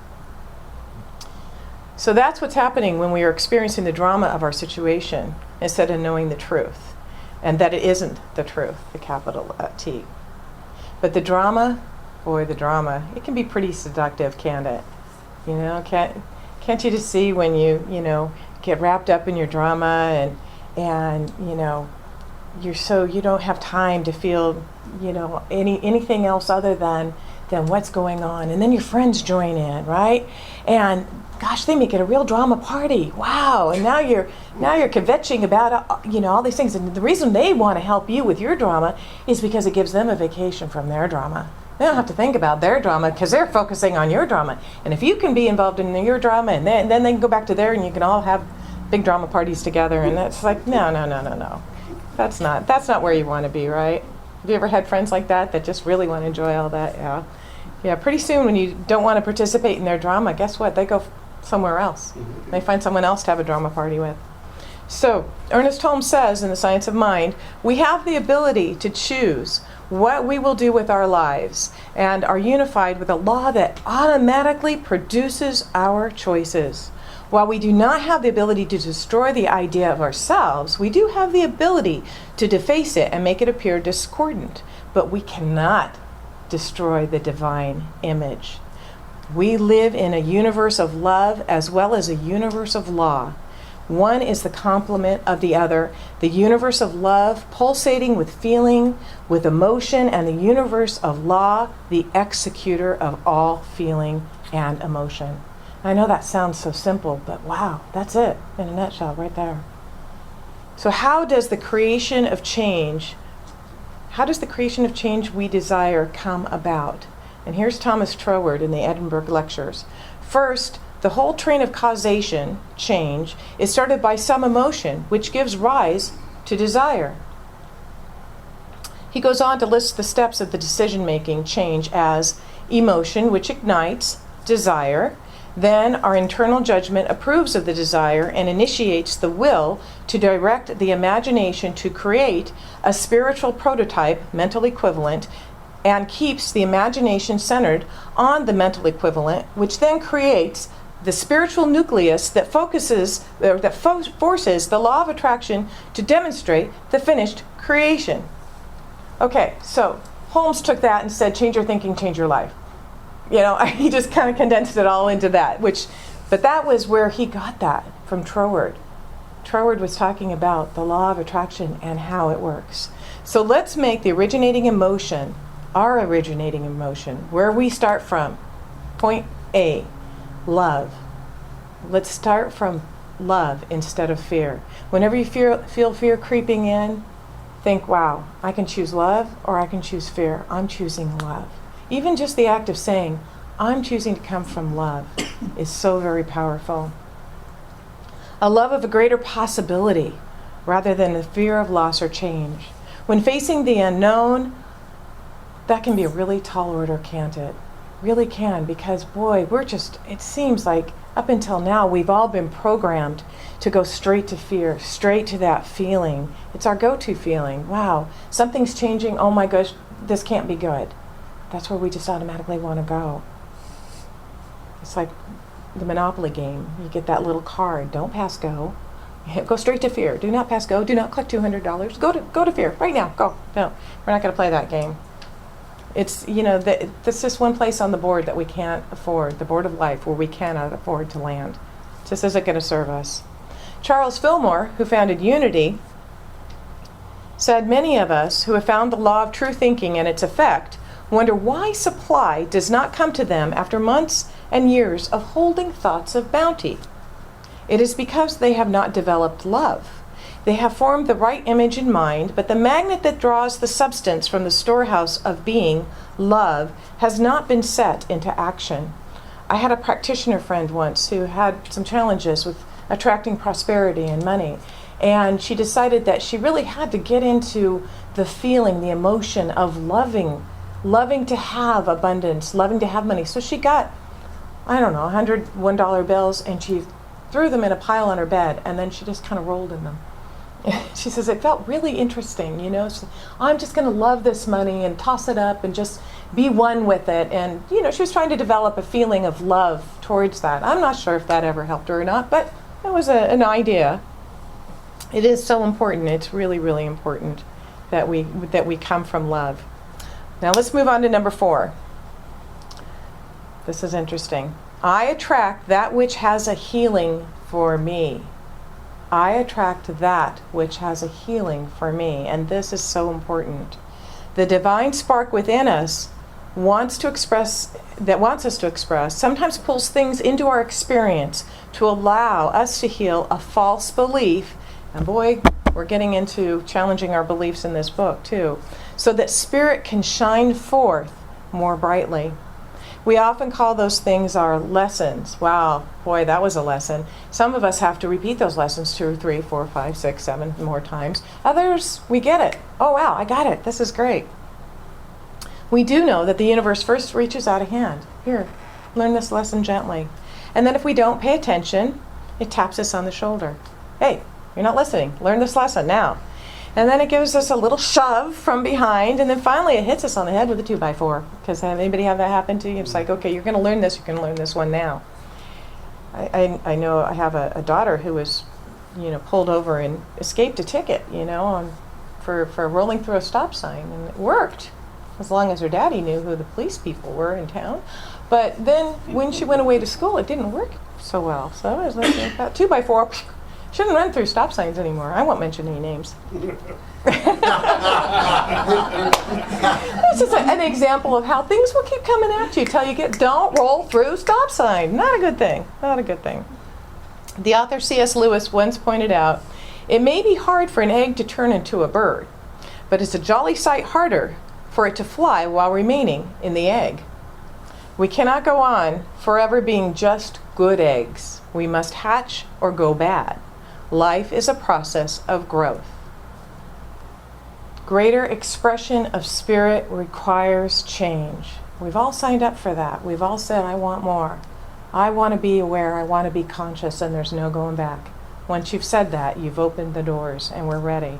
S5: So that's what's happening when we are experiencing the drama of our situation instead of knowing the truth, and that it isn't the truth, the capital T. But the drama, boy, the drama, it can be pretty seductive, can't it? You know, can't you just see when you get wrapped up in your drama and you don't have time to feel, anything else other than what's going on, and then your friends join in, right? And gosh, they make it a real drama party. Wow! And now you're kvetching about all these things, and the reason they want to help you with your drama is because it gives them a vacation from their drama. They don't have to think about their drama because they're focusing on your drama. And if you can be involved in your drama, and then they can go back to there, and you can all have big drama parties together. And that's like, no. That's not where you want to be, right? Have you ever had friends like that just really want to enjoy all that? Yeah. Yeah, pretty soon when you don't want to participate in their drama, guess what? They go somewhere else. They find someone else to have a drama party with. So, Ernest Holmes says in The Science of Mind, we have the ability to choose what we will do with our lives and are unified with a law that automatically produces our choices. While we do not have the ability to destroy the idea of ourselves, we do have the ability to deface it and make it appear discordant, but we cannot destroy the divine image. We live in a universe of love as well as a universe of law. One is the complement of the other. The universe of love, pulsating with feeling, with emotion, and the universe of law, the executor of all feeling and emotion. I know that sounds so simple, but wow, that's it in a nutshell right there. So how does the creation of change we desire come about? And here's Thomas Troward in the Edinburgh Lectures. First, the whole train of causation, change, is started by some emotion, which gives rise to desire. He goes on to list the steps of the decision-making change as emotion, which ignites desire. Then our internal judgment approves of the desire and initiates the will to direct the imagination to create a spiritual prototype, mental equivalent, and keeps the imagination centered on the mental equivalent, which then creates the spiritual nucleus that forces the law of attraction to demonstrate the finished creation. Okay, so Holmes took that and said, change your thinking, change your life. He just kind of condensed it all into that, but that was where he got that from Troward. Troward was talking about the law of attraction and how it works. So let's make the originating emotion, our originating emotion, where we start from. Point A, love. Let's start from love instead of fear. Whenever you feel fear creeping in, think, wow, I can choose love or I can choose fear. I'm choosing love. Even just the act of saying, I'm choosing to come from love is so very powerful. A love of a greater possibility rather than the fear of loss or change. When facing the unknown, that can be a really tall order, can't it? Really can, because boy, it seems like up until now, we've all been programmed to go straight to fear, straight to that feeling. It's our go-to feeling. Wow, something's changing. Oh my gosh, this can't be good. That's where we just automatically want to go. It's like the Monopoly game. You get that little card. Don't pass go. Go straight to fear. Do not pass go. Do not collect $200. Go to fear right now. Go. No, we're not going to play that game. It's, that's just one place on the board that we can't afford, the board of life, where we cannot afford to land. It just isn't going to serve us. Charles Fillmore, who founded Unity, said many of us who have found the law of true thinking and its effect wonder why supply does not come to them after months and years of holding thoughts of bounty. It is because they have not developed love. They have formed the right image in mind, but the magnet that draws the substance from the storehouse of being, love, has not been set into action. I had a practitioner friend once who had some challenges with attracting prosperity and money. And she decided that she really had to get into the feeling, the emotion of loving to have abundance, loving to have money. So she got, I don't know, $101 bills, and she threw them in a pile on her bed, and then she just kind of rolled in them. She says, it felt really interesting, you know. So I'm just going to love this money and toss it up and just be one with it. And, you know, she was trying to develop a feeling of love towards that. I'm not sure if that ever helped her or not, but it was an idea. It is so important. It's really, really important that we come from love. Now let's move on to number 4. This is interesting. I attract that which has a healing for me. I attract that which has a healing for me. And this is so important. The divine spark within us wants us to express, sometimes pulls things into our experience to allow us to heal a false belief. And boy, we're getting into challenging our beliefs in this book too, so that spirit can shine forth more brightly. We often call those things our lessons. Wow, boy, that was a lesson. Some of us have to repeat those lessons 2, 3, 4, 5, 6, 7 more times. Others, we get it. Oh, wow, I got it. This is great. We do know that the universe first reaches out a hand. Here, learn this lesson gently. And then if we don't pay attention, it taps us on the shoulder. Hey, you're not listening. Learn this lesson now. And then it gives us a little shove from behind, and then finally it hits us on the head with a 2x4. Because anybody have that happen to you? It's like, okay, you're going to learn this. You're going to learn this one now. I know I have a daughter who was, pulled over and escaped a ticket, for rolling through a stop sign, and it worked as long as her daddy knew who the police people were in town. But then when she went away to school, it didn't work so well. So I was like, that 2x4. Shouldn't run through stop signs anymore. I won't mention any names. This is an example of how things will keep coming at you till you don't roll through stop sign. Not a good thing. Not a good thing. The author C.S. Lewis once pointed out, it may be hard for an egg to turn into a bird, but it's a jolly sight harder for it to fly while remaining in the egg. We cannot go on forever being just good eggs. We must hatch or go bad. Life is a process of growth. Greater expression of spirit requires change. We've all signed up for that. We've all said, I want more. I want to be aware. I want to be conscious, and there's no going back. Once you've said that, you've opened the doors, and we're ready.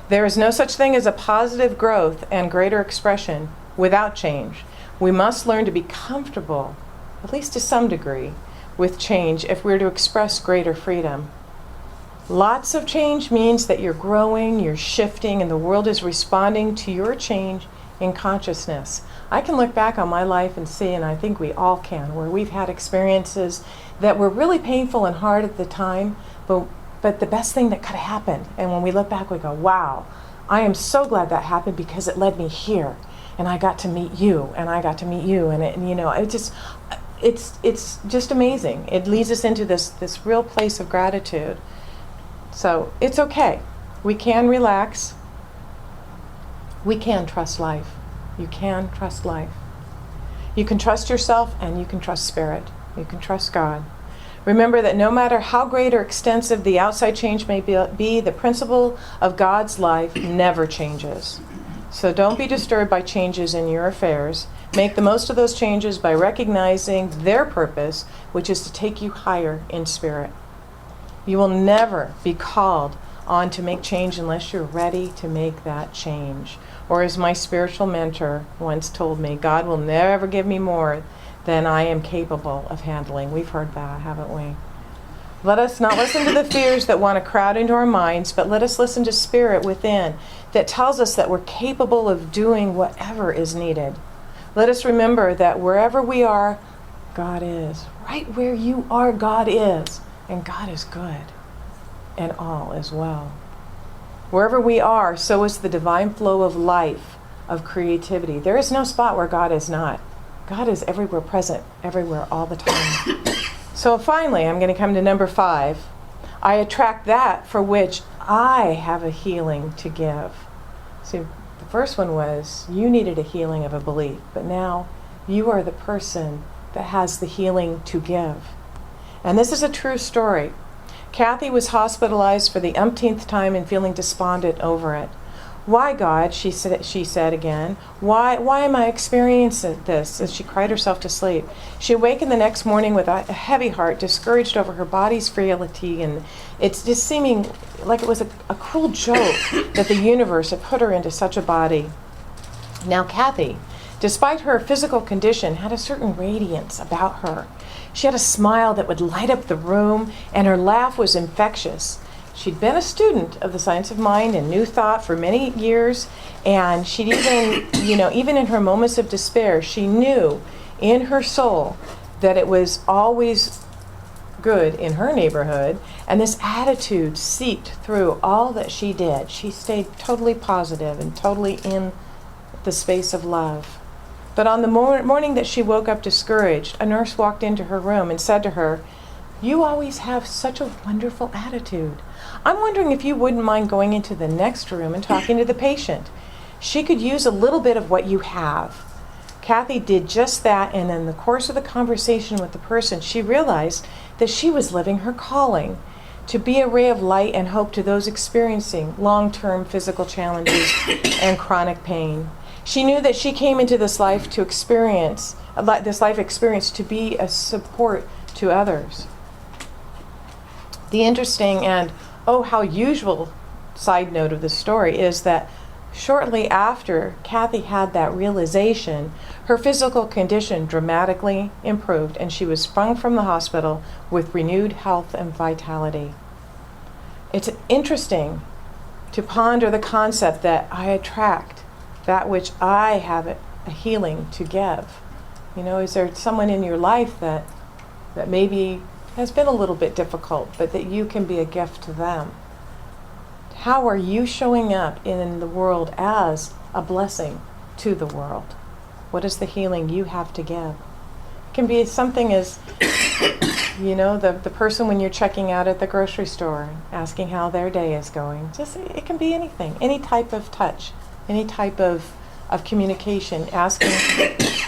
S5: There is no such thing as a positive growth and greater expression without change. We must learn to be comfortable, at least to some degree, with change if we're to express greater freedom. Lots of change means that you're growing, you're shifting, and the world is responding to your change in consciousness. I can look back on my life and see, and I think we all can, where we've had experiences that were really painful and hard at the time, but the best thing that could have happened. And when we look back, we go, wow, I am so glad that happened because it led me here. And I got to meet you, and I got to meet you. And it's just amazing. It leads us into this real place of gratitude. So it's okay. We can relax. We can trust life. You can trust life. You can trust yourself, and you can trust spirit. You can trust God. Remember that no matter how great or extensive the outside change may be, the principle of God's life never changes. So don't be disturbed by changes in your affairs. Make the most of those changes by recognizing their purpose, which is to take you higher in spirit. You will never be called on to make change unless you're ready to make that change. Or as my spiritual mentor once told me, God will never give me more than I am capable of handling. We've heard that, haven't we? Let us not listen to the fears that want to crowd into our minds, but let us listen to spirit within that tells us that we're capable of doing whatever is needed. Let us remember that wherever we are, God is. Right where you are, God is. And God is good, and all is well. Wherever we are, so is the divine flow of life, of creativity. There is no spot where God is not. God is everywhere present, everywhere, all the time. So finally, I'm going to come to number 5. I attract that for which I have a healing to give. See, the first one was you needed a healing of a belief, but now you are the person that has the healing to give. And this is a true story. Kathy was hospitalized for the umpteenth time and feeling despondent over it. Why, God, she said again, why am I experiencing this? As she cried herself to sleep. She awakened the next morning with a heavy heart, discouraged over her body's frailty, and it's just seeming like it was a cruel joke that the universe had put her into such a body. Now, Kathy, despite her physical condition, had a certain radiance about her. She had a smile that would light up the room, and her laugh was infectious. She'd been a student of the science of mind and New Thought for many years, and she'd even, even in her moments of despair, she knew in her soul that it was always good in her neighborhood, and this attitude seeped through all that she did. She stayed totally positive and totally in the space of love. But on the morning that she woke up discouraged, a nurse walked into her room and said to her, "You always have such a wonderful attitude. I'm wondering if you wouldn't mind going into the next room and talking to the patient. She could use a little bit of what you have." Kathy did just that, and in the course of the conversation with the person, she realized that she was living her calling to be a ray of light and hope to those experiencing long-term physical challenges and chronic pain. She knew that she came into this life to experience, to be a support to others. The interesting and, oh, how usual side note of the story is that shortly after Kathy had that realization, her physical condition dramatically improved, and she was sprung from the hospital with renewed health and vitality. It's interesting to ponder the concept that I attract that which I have a healing to give. Is there someone in your life that maybe has been a little bit difficult, but that you can be a gift to them? How are you showing up in the world as a blessing to the world? What is the healing you have to give? It can be something as, the person when you're checking out at the grocery store, asking how their day is going. It can be anything, any type of touch, any type of communication, asking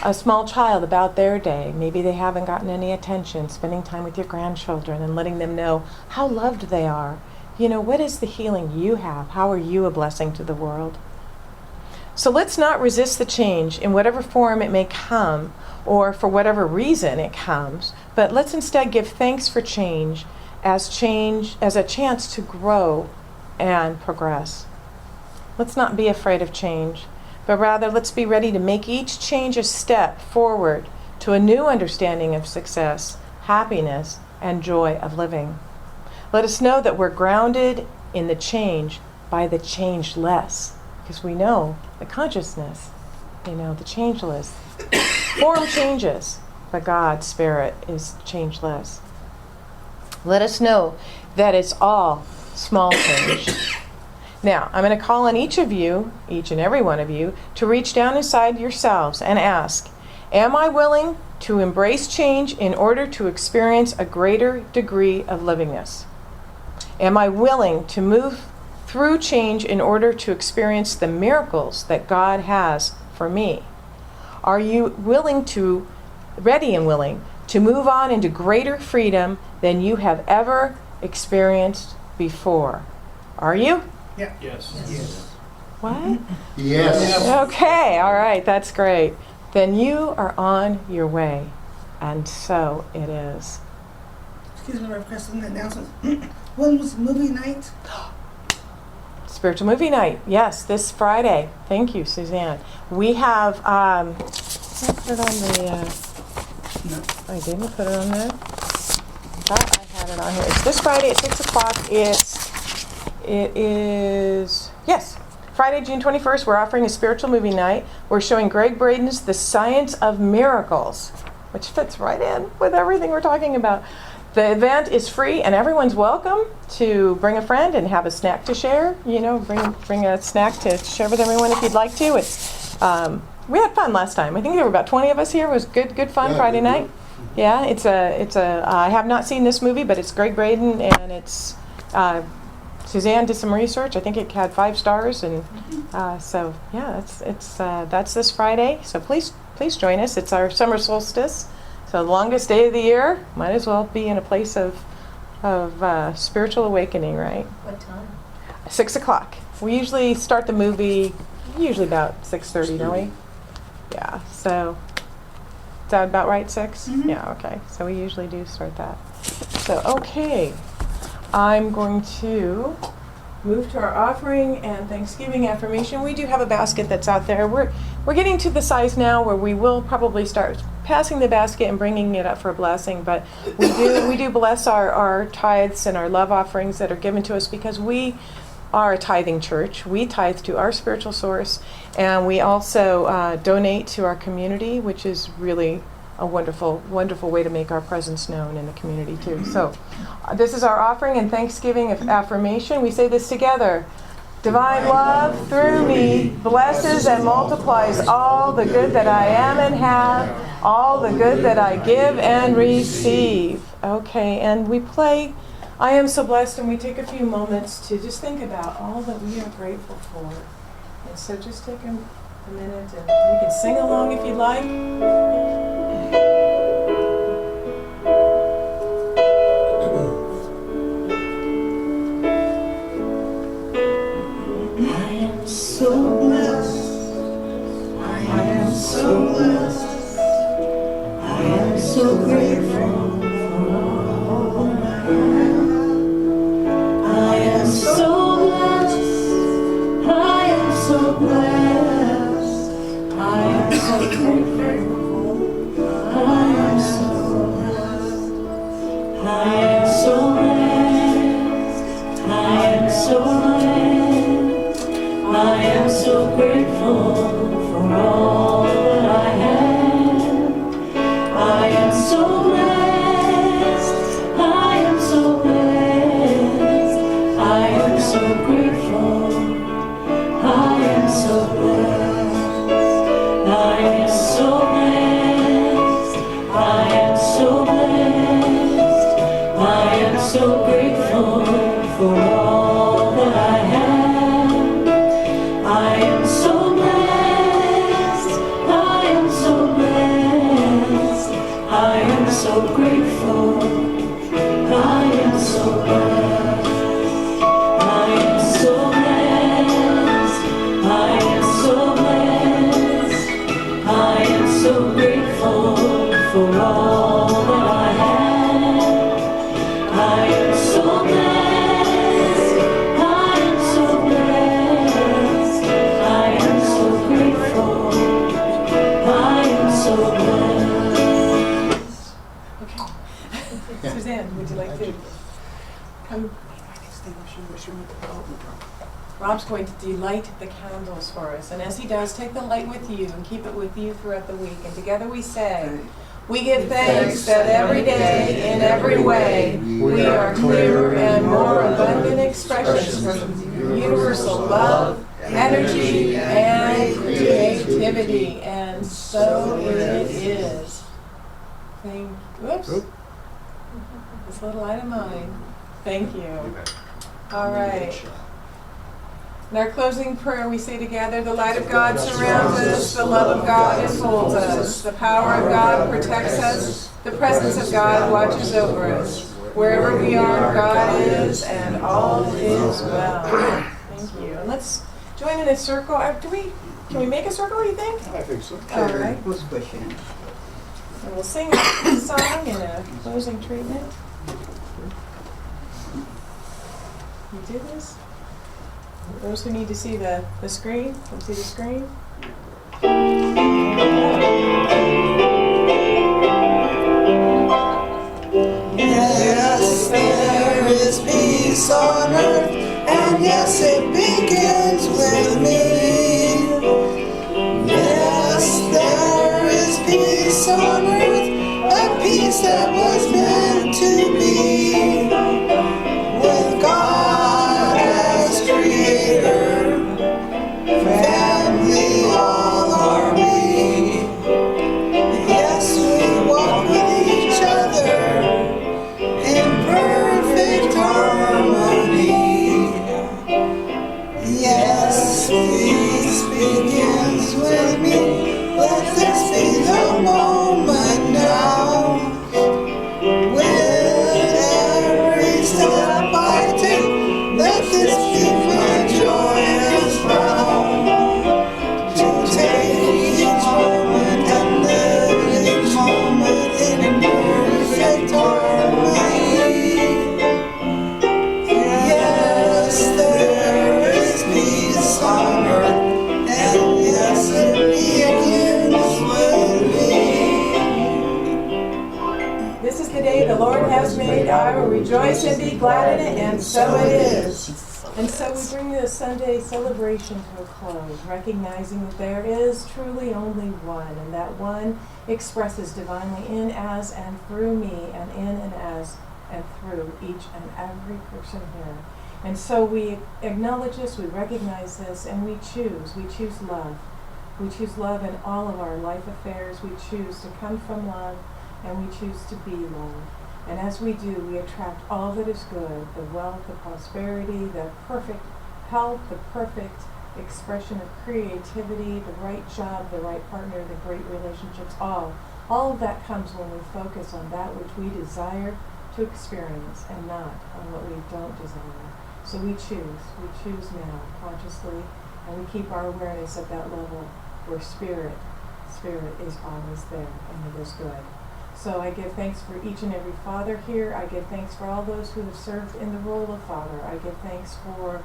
S5: a small child about their day. Maybe they haven't gotten any attention, spending time with your grandchildren and letting them know how loved they are. What is the healing you have? How are you a blessing to the world? So let's not resist the change in whatever form it may come or for whatever reason it comes, but let's instead give thanks for change as a chance to grow and progress. Let's not be afraid of change, but rather let's be ready to make each change a step forward to a new understanding of success, happiness, and joy of living. Let us know that we're grounded in the change by the changeless, because we know the consciousness, the changeless. Form changes, but God's Spirit is changeless. Let us know that it's all small change. Now, I'm going to call on each and every one of you, to reach down inside yourselves and ask, am I willing to embrace change in order to experience a greater degree of livingness? Am I willing to move through change in order to experience the miracles that God has for me? Are you ready and willing to move on into greater freedom than you have ever experienced before? Are you?
S2: Yeah.
S3: Yes.
S5: What?
S1: Yes.
S5: Okay, all right, that's great. Then you are on your way, and so it is.
S2: Excuse me, Reverend Kristen, announcements. When was movie night?
S5: Spiritual movie night, yes, this Friday. Thank you, Suzanne. We have, did I put it on the,
S2: No.
S5: I didn't put it on there. Thought I had it on here. It's this Friday at 6 o'clock. It is, yes, Friday, June 21st, we're offering a spiritual movie night. We're showing Greg Braden's The Science of Miracles, which fits right in with everything we're talking about. The event is free, and everyone's welcome to bring a friend and have a snack to share. Bring a snack to share with everyone if you'd like to. It's we had fun last time. I think there were about 20 of us here. It was good fun Friday night. Yeah, it's a. I have not seen this movie, but it's Greg Braden, and it's. Suzanne did some research. I think it had 5 stars, and so yeah, that's this Friday. So please join us. It's our summer solstice, so the longest day of the year. Might as well be in a place of of spiritual awakening, right?
S6: What time?
S5: 6 o'clock. We usually start the movie usually about 6:30, don't we? Yeah. So is that about right? 6?
S7: Mhm.
S5: Yeah. Okay. So we usually do start that. So okay, I'm going to move to our offering and Thanksgiving affirmation. We do have a basket that's out there. We're getting to the size now where we will probably start passing the basket and bringing it up for a blessing. But we do bless our tithes and our love offerings that are given to us because we are a tithing church. We tithe to our spiritual source, and we also donate to our community, which is really a wonderful, wonderful way to make our presence known in the community too. So this is our offering and Thanksgiving of affirmation. We say this together. Divine love through me blesses and multiplies all the good that I am and have, all the good that I give and receive. Okay, and we play I Am So Blessed, and we take a few moments to just think about all that we are grateful for. And so just take a minute, and you can sing along if you'd like.
S4: So blessed, I am so blessed, I am so grateful for all I have. I am so blessed, I am so blessed, I am so grateful, I am so blessed, I am so blessed, I am so blessed. I am so grateful for all that I have. I am so blessed. I am so blessed. I am so grateful. I am so blessed. I am so blessed. I am so blessed. I am so grateful for all that I have. I am so blessed, I am so blessed, I am so grateful, I am so blessed, I am so blessed, I am so blessed, I am so grateful for all that I have. I am so blessed.
S5: Suzanne, would you like to come? Rob's going to delight the candles for us. And as he does, take the light with you and keep it with you throughout the week. And together we say, we give thanks that every day, in every way, we are clearer and more abundant expressions from universal love, energy, and creativity. And so it is. Whoops. This little light of mine. Thank you. All right. In our closing prayer, we say together, the light of God surrounds us, the love of God enfolds us, the power of God protects us, the presence of God watches over us. Wherever we are, God is, and all is well. Thank you. And let's join in a circle. Can we make a circle, you think?
S1: I think so.
S5: All right.
S7: Let's push in.
S5: And we'll sing a song and a closing treatment. You did this? Those who need to see the screen, can see the screen.
S4: Yes, there is peace on earth, and yes, it begins with me. Yes, there is peace on earth, a peace that was meant to be. With God as creator, family all are we. Yes, we walk with each other in perfect harmony. Yes, peace begins with me. Let this be the moment now. With every
S5: Rejoice and be glad in it, and so it is. And so we bring this Sunday celebration to a close, recognizing that there is truly only one, and that one expresses divinely in, as, and through me, and in and as, and through each and every person here. And so we acknowledge this, we recognize this, and we choose love. We choose love in all of our life affairs. We choose to come from love, and we choose to be love. And as we do, we attract all that is good, the wealth, the prosperity, the perfect health, the perfect expression of creativity, the right job, the right partner, the great relationships, all of that comes when we focus on that which we desire to experience and not on what we don't desire. So we choose now consciously, and we keep our awareness at that level where spirit is always there, and it is good. So I give thanks for each and every father here. I give thanks for all those who have served in the role of father. I give thanks for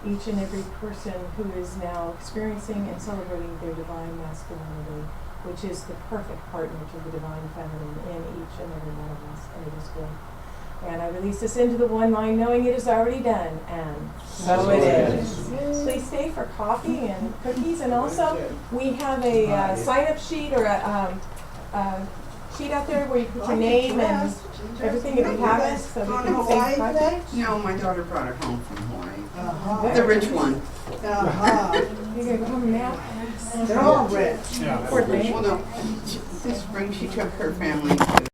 S5: each and every person who is now experiencing and celebrating their divine masculinity, which is the perfect partner to the divine feminine in each and every one of us, and it is good. And I release this into the one mind, knowing it is already done, and so it is. Please stay for coffee and cookies, and also we have a sign-up sheet or a sheet out there where you put your name and everything if you have it, so we can stay in touch.
S7: No, my daughter brought it home from Hawaii. The rich one.
S5: You're going to go home now?
S4: They're all rich.
S5: Poor thing.
S7: Well, no, this spring she took her family to